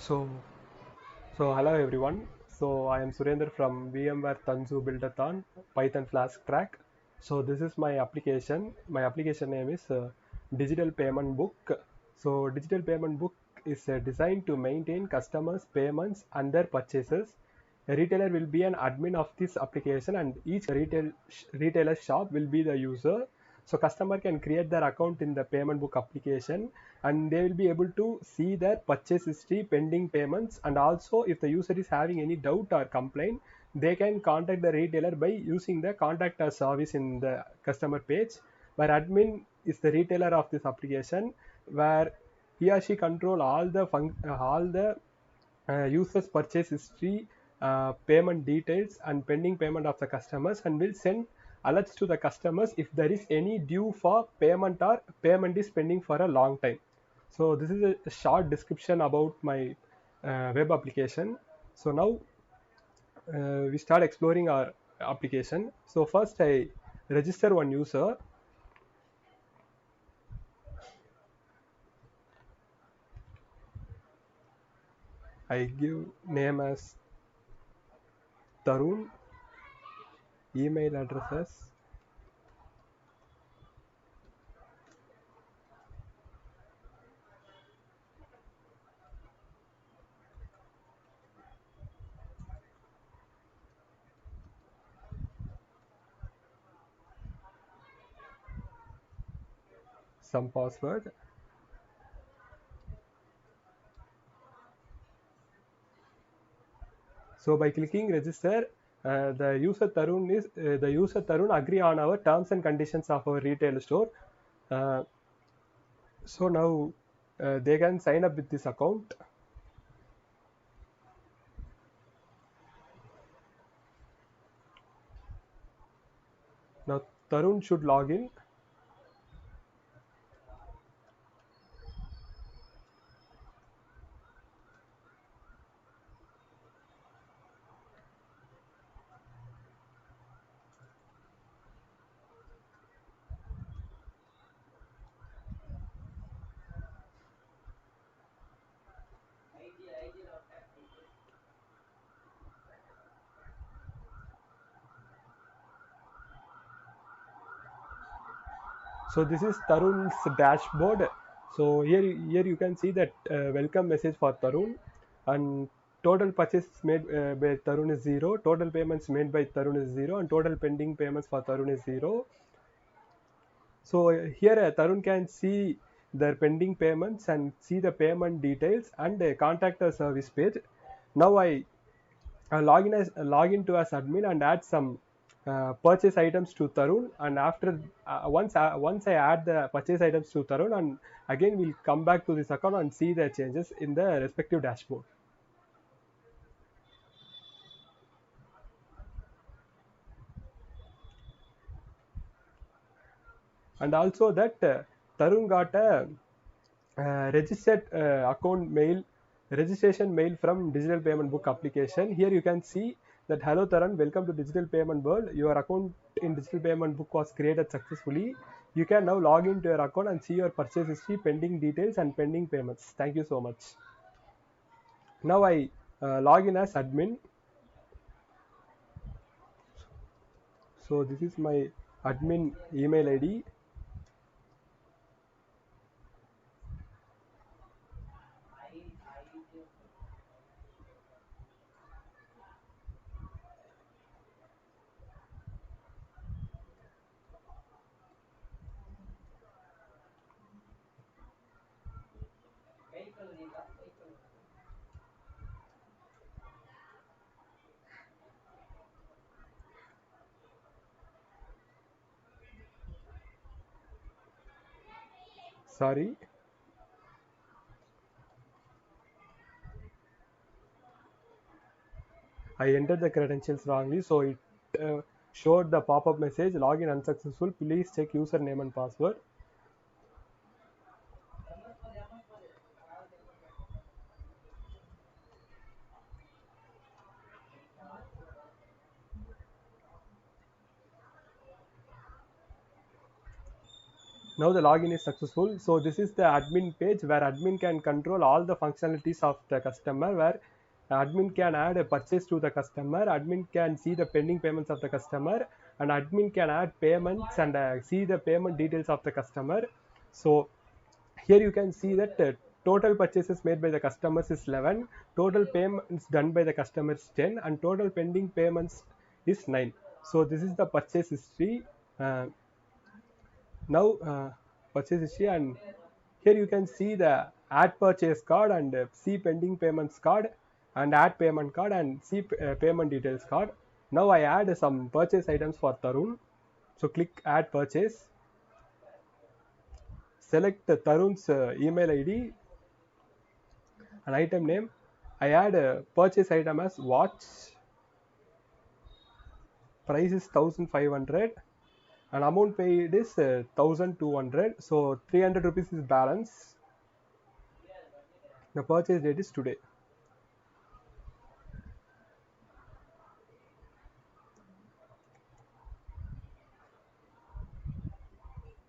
So, so hello everyone. So I am Surender from VMware Tanzu Buildathon Python Flask Track. So this is my application. My application name is Digital Payment Book. So Digital Payment Book is designed to maintain customers' payments and their purchases. A retailer will be an admin of this application, and each retailer shop will be the user. So customer can create their account in the payment book application, and they will be able to see their purchase history, pending payments, and also if the user is having any doubt or complaint, they can contact the retailer by using the contact us service in the customer page, where admin is the retailer of this application, where he or she control all the users purchase history, payment details, and pending payment of the customers, and will send alerts to the customers if there is any due for payment or payment is pending for a long time. So this is a short description about my web application. So now we start exploring our application. So first I register one user. I give name as Tarun, email addresses, some password. So by clicking register, the user Tarun agree on our terms and conditions of our retail store. Uh, so now they can sign up with this account. Now Tarun should log in. So this is Tarun's dashboard. So here you can see that welcome message for Tarun, and total purchase made by Tarun is 0, total payments made by Tarun is 0, and total pending payments for Tarun is 0. So here Tarun can see their pending payments and see the payment details and contact us service page. Now I log into as admin and add some purchase items to Tarun, and after once I add the purchase items to Tarun, and again we'll come back to this account and see the changes in the respective dashboard. And also that Tarun got a registered account mail, registration mail from Digital Payment Book application. Here you can see that hello Taran, welcome to Digital Payment World. Your account in Digital Payment Book was created successfully. You can now log into your account and see your purchase history, pending details, and pending payments. Thank you so much. Now I log in as admin. So this is my admin email ID. Sorry, I entered the credentials wrongly, so it showed the pop-up message, login unsuccessful, please check username and password. Now the login is successful. So this is the admin page where admin can control all the functionalities of the customer, where admin can add a purchase to the customer, admin can see the pending payments of the customer, and admin can add payments and see the payment details of the customer. So here you can see that total purchases made by the customers is 11, total payments done by the customers 10, and total pending payments is 9. So this is the purchase history. Now purchase history, and here you can see the add purchase card and see pending payments card and add payment card and see payment details card. Now I add some purchase items for Tarun. So click add purchase, select Tarun's email ID and item name. I add a purchase item as watch, price is 1500 and amount paid is 1200. So 300 rupees is balance. The purchase date is today.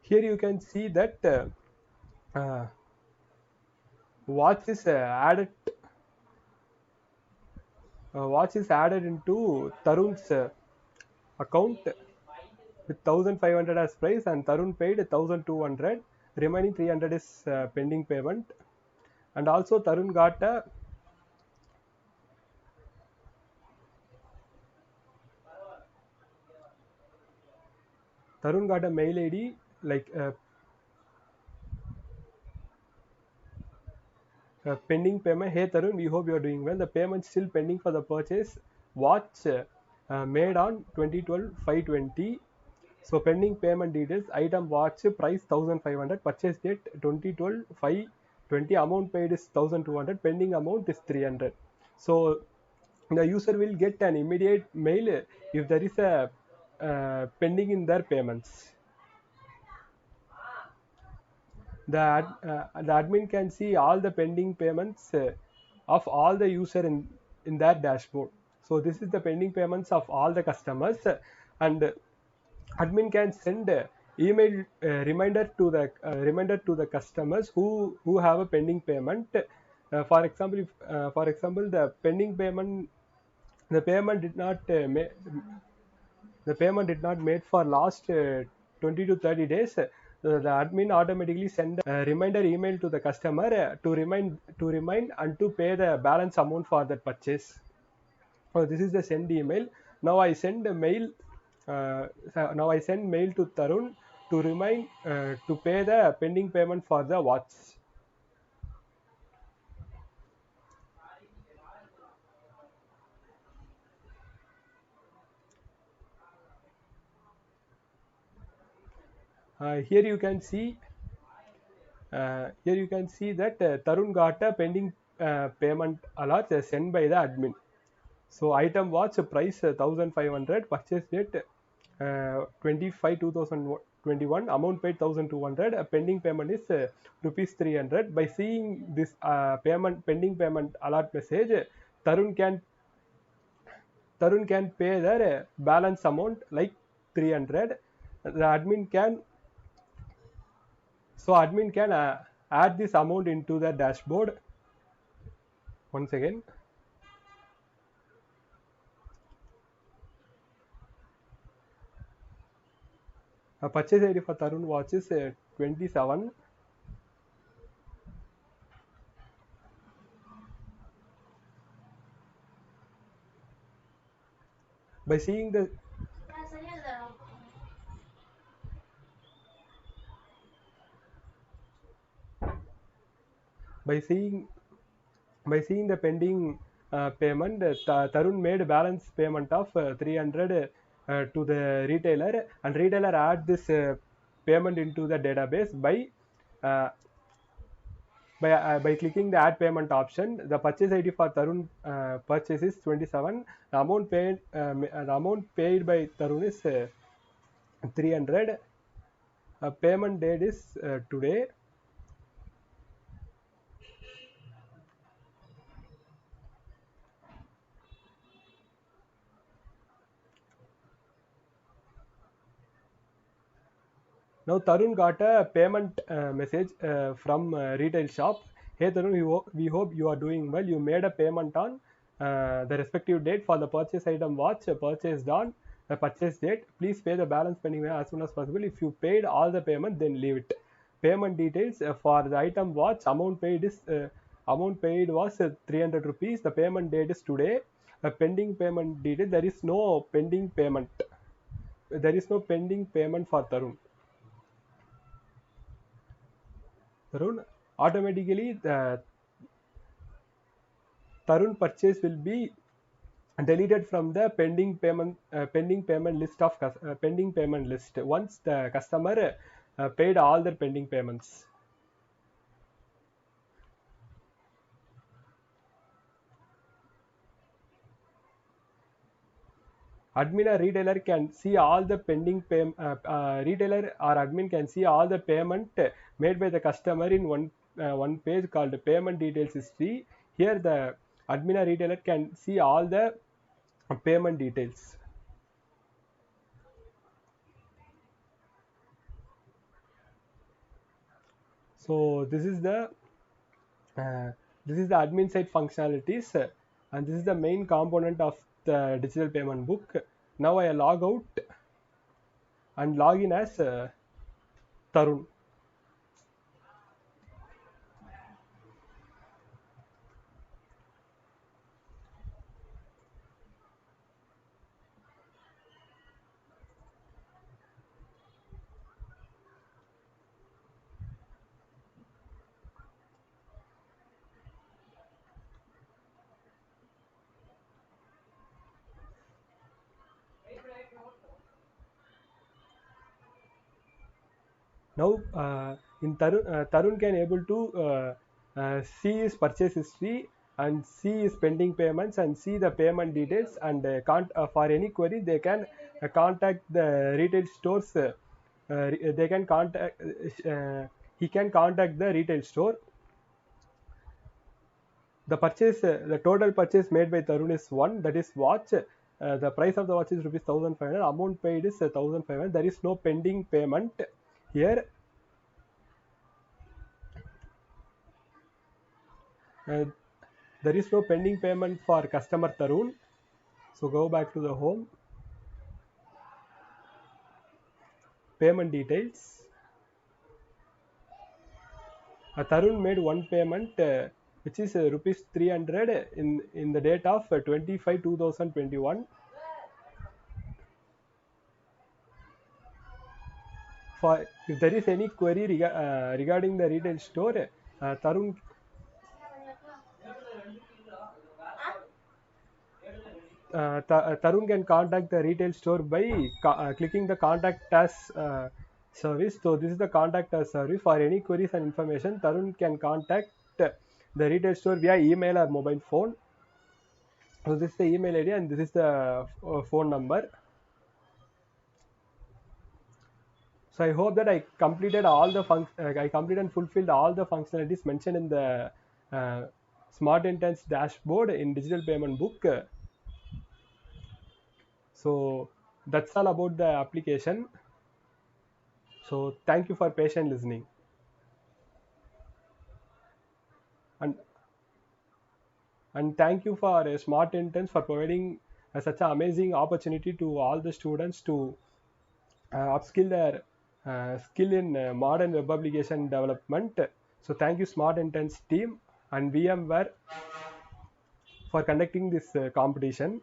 Here you can see that watch is added into Tarun's account with 1500 as price, and Tarun paid 1200. Remaining 300 is pending payment, and also Tarun got a mail ID like pending payment. Hey Tarun, we hope you are doing well. The payment still pending for the purchase watch made on 2012/5/20. So pending payment details: item watch, price 1500, purchase date 2012/5/20, amount paid is 1200, pending amount is 300. So the user will get an immediate mail if there is a pending in their payments. The admin can see all the pending payments of all the user in that dashboard. So this is the pending payments of all the customers, and admin can send email reminder to the customers who have a pending payment. For example, the pending payment, the payment did not the payment did not made for last 20 to 30 days. The admin automatically send a reminder email to the customer to remind and to pay the balance amount for that purchase. So this is the send email. Now I send a mail. Now I send mail to Tarun to remind to pay the pending payment for the watch. Here you can see that Tarun got a pending payment alert sent by the admin. So item watch, price 1500, purchase date 25/2021, amount paid 1200, pending payment is rupees 300. By seeing this pending payment alert message, Tarun can pay their balance amount like 300. The admin can add this amount into the dashboard. Once again, purchase ID for Tarun watch is 27. By seeing the by seeing the pending payment, Tarun made balance payment of 300 to the retailer, and retailer add this payment into the database uh, by clicking the add payment option. The purchase ID for Tarun purchase is 27. The amount paid by Tarun is 300. Payment date is today. Now Tarun got a payment message from retail shop. Hey Tarun, we hope you are doing well. You made a payment on the respective date for the purchase item watch purchased on the purchase date. Please pay the balance pending as soon as possible. If you paid all the payment, then leave it. Payment details for the item watch. Amount paid was 300 rupees. The payment date is today. Pending payment detail. There is no pending payment. There is no pending payment for Tarun. Tarun, automatically the Tarun purchase will be deleted from the pending payment list of pending payment list once the customer paid all their pending payments. Admin or retailer can see all the pending retailer or admin can see all the payment made by the customer in one page called payment details history. Here the admin or retailer can see all the payment details. So uh, this is the admin side functionalities, and this is the main component of the digital payment book. Now I log out and log in as Tarun. Now in Tarun can able to see his purchase history and see his pending payments and see the payment details, and for any query they can contact the retail stores. They can contact. He can contact the retail store. The total purchase made by Tarun is one, that is watch. The price of the watch is rupees 1500. Amount paid is 1500. There is no pending payment here. Uh, there is no pending payment for customer Tarun. So go back to the home. Payment details. Tarun made one payment, which is rupees 300 in the date of 25/2021. For if there is any query regarding the retail store, Tarun can contact the retail store by clicking the contact us service. So this is the contact us service. For any queries and information, Tarun can contact the retail store via email or mobile phone. So this is the email ID and this is the phone number. So I hope that I completed I completed and fulfilled all the functionalities mentioned in the Smart Intents dashboard in digital payment book. So that's all about the application. So thank you for patient listening, and thank you for Smart Intents for providing such an amazing opportunity to all the students to upskill their skill in modern web application development. So thank you Smart Intents team and VMware for conducting this competition.